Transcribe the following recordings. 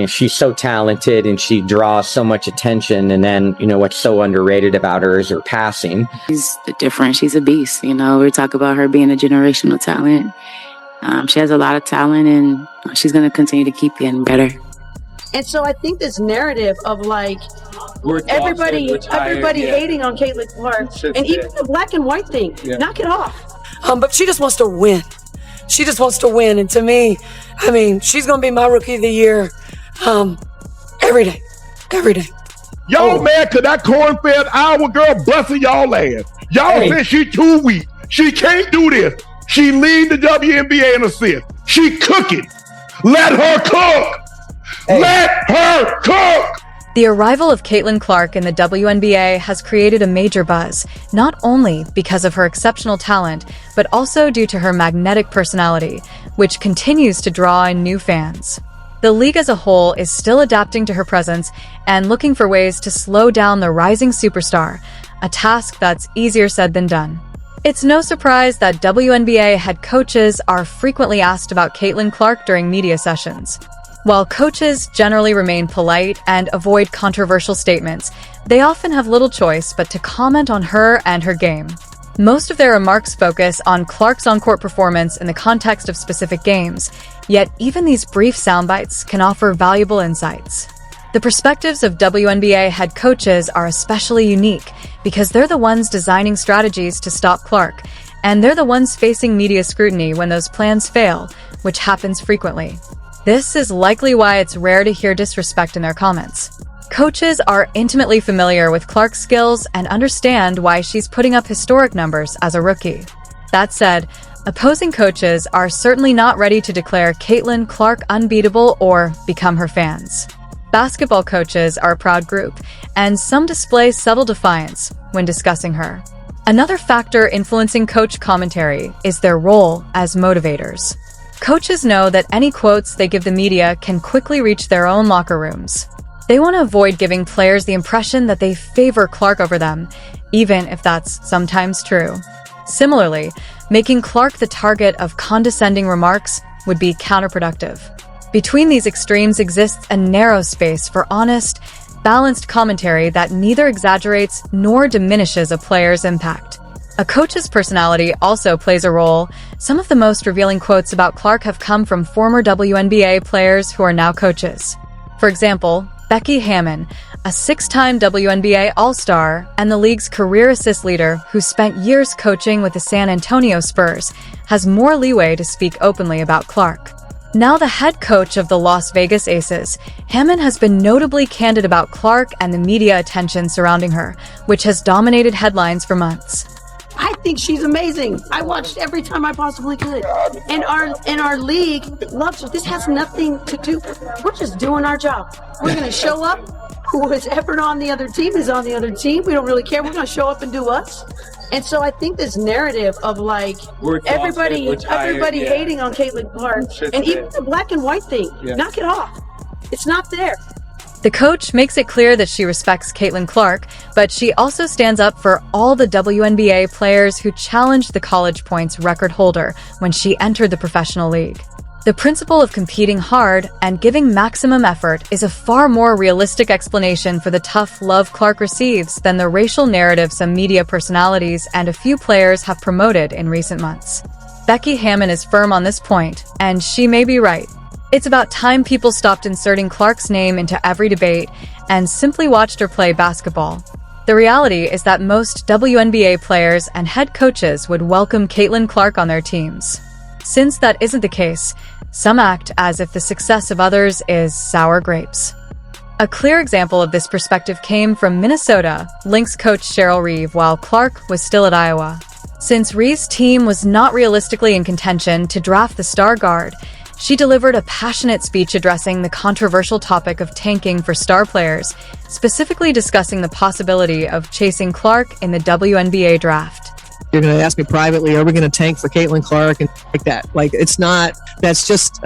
She's so talented and she draws so much attention. And then, what's so underrated about her is her passing. She's different. She's a beast. We talk about her being a generational talent. She has a lot of talent, and she's going to continue to keep getting better. And so I think this narrative of everybody hating on Caitlin Clark, and even the black and white thing, knock it off. But she just wants to win. She just wants to win. And to me, she's going to be my rookie of the year every day. Y'all mad because that corn-fed Iowa girl busting y'all ass. Y'all said she too weak. She can't do this. She lead the WNBA in assists. She cooking. Let her cook. Let her cook. The arrival of Caitlin Clark in the WNBA has created a major buzz, not only because of her exceptional talent, but also due to her magnetic personality, which continues to draw in new fans. The league as a whole is still adapting to her presence and looking for ways to slow down the rising superstar, a task that's easier said than done. It's no surprise that WNBA head coaches are frequently asked about Caitlin Clark during media sessions. While coaches generally remain polite and avoid controversial statements, they often have little choice but to comment on her and her game. Most of their remarks focus on Clark's on-court performance in the context of specific games, yet even these brief soundbites can offer valuable insights. The perspectives of WNBA head coaches are especially unique because they're the ones designing strategies to stop Clark, and they're the ones facing media scrutiny when those plans fail, which happens frequently. This is likely why it's rare to hear disrespect in their comments. Coaches are intimately familiar with Clark's skills and understand why she's putting up historic numbers as a rookie. That said, opposing coaches are certainly not ready to declare Caitlin Clark unbeatable or become her fans. Basketball coaches are a proud group, and some display subtle defiance when discussing her. Another factor influencing coach commentary is their role as motivators. Coaches know that any quotes they give the media can quickly reach their own locker rooms. They want to avoid giving players the impression that they favor Clark over them, even if that's sometimes true. Similarly, making Clark the target of condescending remarks would be counterproductive. Between these extremes exists a narrow space for honest, balanced commentary that neither exaggerates nor diminishes a player's impact. A coach's personality also plays a role. Some of the most revealing quotes about Clark have come from former WNBA players who are now coaches. For example, Becky Hammon, a six-time WNBA All-Star and the league's career assist leader who spent years coaching with the San Antonio Spurs, has more leeway to speak openly about Clark. Now the head coach of the Las Vegas Aces, Hammon has been notably candid about Clark and the media attention surrounding her, which has dominated headlines for months. I think she's amazing. I watched every time I possibly could. And our league loves her. This has nothing to do. We're just doing our job. We're going to show up. Whoever on the other team is on the other team. We don't really care. We're going to show up and do us. And so I think this narrative of everybody hating on Caitlin Clark, and even the black and white thing, knock it off. It's not there. The coach makes it clear that she respects Caitlin Clark, but she also stands up for all the WNBA players who challenged the college points record holder when she entered the professional league. The principle of competing hard and giving maximum effort is a far more realistic explanation for the tough love Clark receives than the racial narrative some media personalities and a few players have promoted in recent months. Becky Hammon is firm on this point, and she may be right. It's about time people stopped inserting Clark's name into every debate and simply watched her play basketball. The reality is that most WNBA players and head coaches would welcome Caitlin Clark on their teams. Since that isn't the case, some act as if the success of others is sour grapes. A clear example of this perspective came from Minnesota Lynx coach Cheryl Reeve while Clark was still at Iowa. Since Reeve's team was not realistically in contention to draft the star guard, she delivered a passionate speech addressing the controversial topic of tanking for star players, specifically discussing the possibility of chasing Clark in the WNBA draft. You're going to ask me privately, are we going to tank for Caitlin Clark and like that? Like, it's just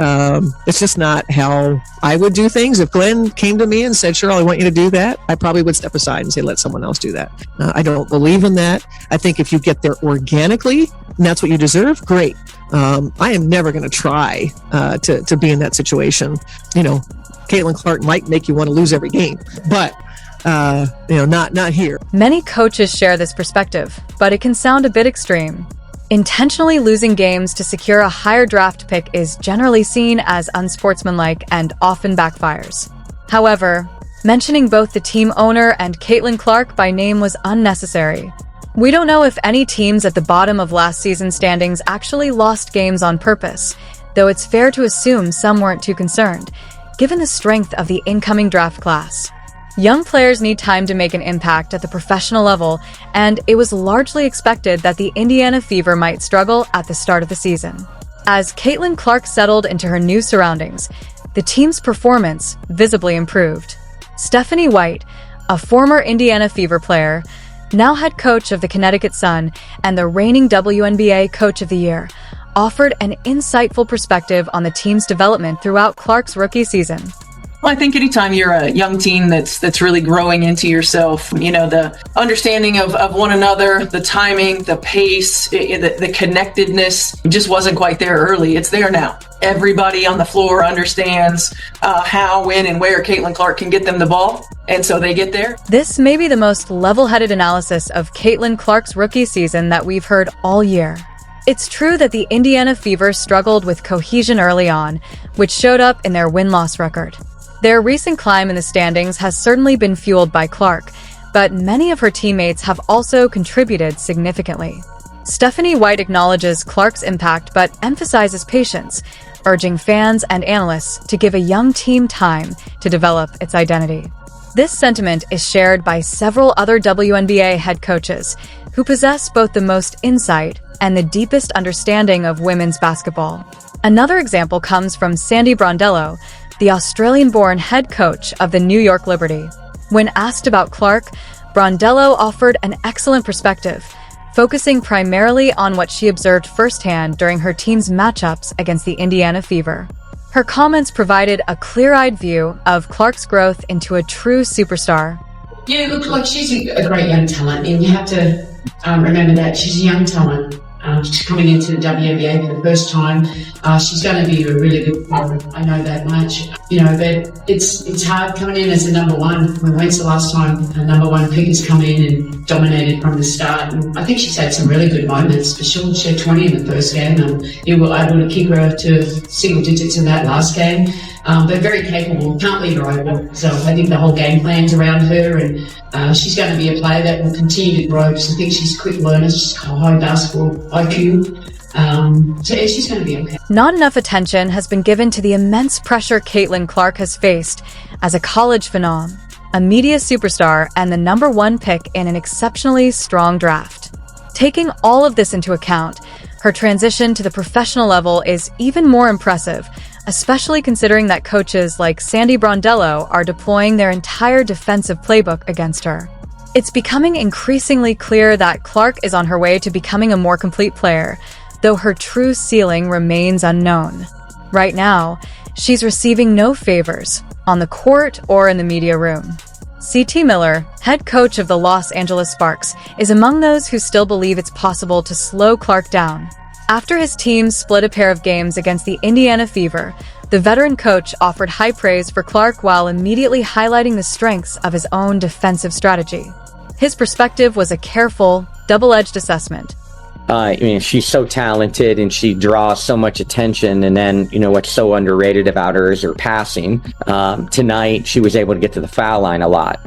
not how I would do things. If Glenn came to me and said, Cheryl, I want you to do that, I probably would step aside and say, let someone else do that. I don't believe in that. I think if you get there organically and that's what you deserve, great. I am never going to try to be in that situation. You know, Caitlin Clark might make you want to lose every game, but not here. Many coaches share this perspective, but it can sound a bit extreme. Intentionally losing games to secure a higher draft pick is generally seen as unsportsmanlike and often backfires. However, mentioning both the team owner and Caitlin Clark by name was unnecessary. We don't know if any teams at the bottom of last season's standings actually lost games on purpose, though it's fair to assume some weren't too concerned, given the strength of the incoming draft class. Young players need time to make an impact at the professional level, and it was largely expected that the Indiana Fever might struggle at the start of the season. As Caitlin Clark settled into her new surroundings, the team's performance visibly improved. Stephanie White, a former Indiana Fever player, now head coach of the Connecticut Sun and the reigning WNBA Coach of the Year, offered an insightful perspective on the team's development throughout Clark's rookie season. Well, I think anytime you're a young team that's really growing into yourself, you know, the understanding of one another, the timing, the pace, the connectedness just wasn't quite there early. It's there now. Everybody on the floor understands how, when, and where Caitlin Clark can get them the ball, and so they get there. This may be the most level-headed analysis of Caitlin Clark's rookie season that we've heard all year. It's true that the Indiana Fever struggled with cohesion early on, which showed up in their win-loss record. Their recent climb in the standings has certainly been fueled by Clark, but many of her teammates have also contributed significantly. Stephanie White acknowledges Clark's impact but emphasizes patience, urging fans and analysts to give a young team time to develop its identity. This sentiment is shared by several other WNBA head coaches who possess both the most insight and the deepest understanding of women's basketball. Another example comes from Sandy Brondello, the Australian-born head coach of the New York Liberty. When asked about Clark, Brondello offered an excellent perspective, focusing primarily on what she observed firsthand during her team's matchups against the Indiana Fever. Her comments provided a clear-eyed view of Clark's growth into a true superstar. Yeah, look, like she's a great young talent, and you have to remember that she's a young talent. She's coming into the WNBA for the first time. She's going to be a really good player. I know that much. You know, but it's hard coming in as a number one. When's the last time a number one pick has come in and dominated from the start? And I think she's had some really good moments. For sure, she had 20 in the first game, and you were able to kick her to single digits in that last game. But very capable, can't leave her open. So I think the whole game plan's around her, and she's going to be a player that will continue to grow because I think she's a quick learner, she's got high basketball IQ. So yeah, she's going to be okay. Not enough attention has been given to the immense pressure Caitlin Clark has faced as a college phenom, a media superstar, and the number one pick in an exceptionally strong draft. Taking all of this into account, her transition to the professional level is even more impressive, especially considering that coaches like Sandy Brondello are deploying their entire defensive playbook against her. It's becoming increasingly clear that Clark is on her way to becoming a more complete player, though her true ceiling remains unknown. Right now, she's receiving no favors, on the court or in the media room. C.T. Miller, head coach of the Los Angeles Sparks, is among those who still believe it's possible to slow Clark down. After his team split a pair of games against the Indiana Fever, the veteran coach offered high praise for Clark while immediately highlighting the strengths of his own defensive strategy. His perspective was a careful, double-edged assessment. She's so talented and she draws so much attention. And then, what's so underrated about her is her passing. Tonight, she was able to get to the foul line a lot,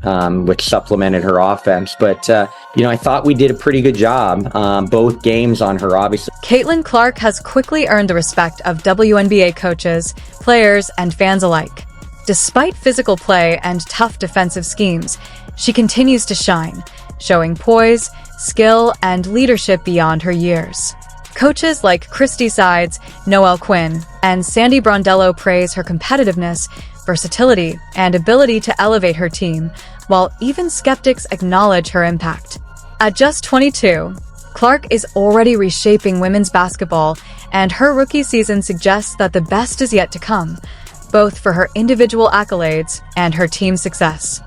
which supplemented her offense. But, I thought we did a pretty good job, both games on her, obviously. Caitlin Clark has quickly earned the respect of WNBA coaches, players, and fans alike. Despite physical play and tough defensive schemes, she continues to shine, showing poise, skill, and leadership beyond her years. Coaches like Christy Sides, Noelle Quinn, and Sandy Brondello praise her competitiveness, versatility, and ability to elevate her team, while even skeptics acknowledge her impact. At just 22, Clark is already reshaping women's basketball, and her rookie season suggests that the best is yet to come, both for her individual accolades and her team success.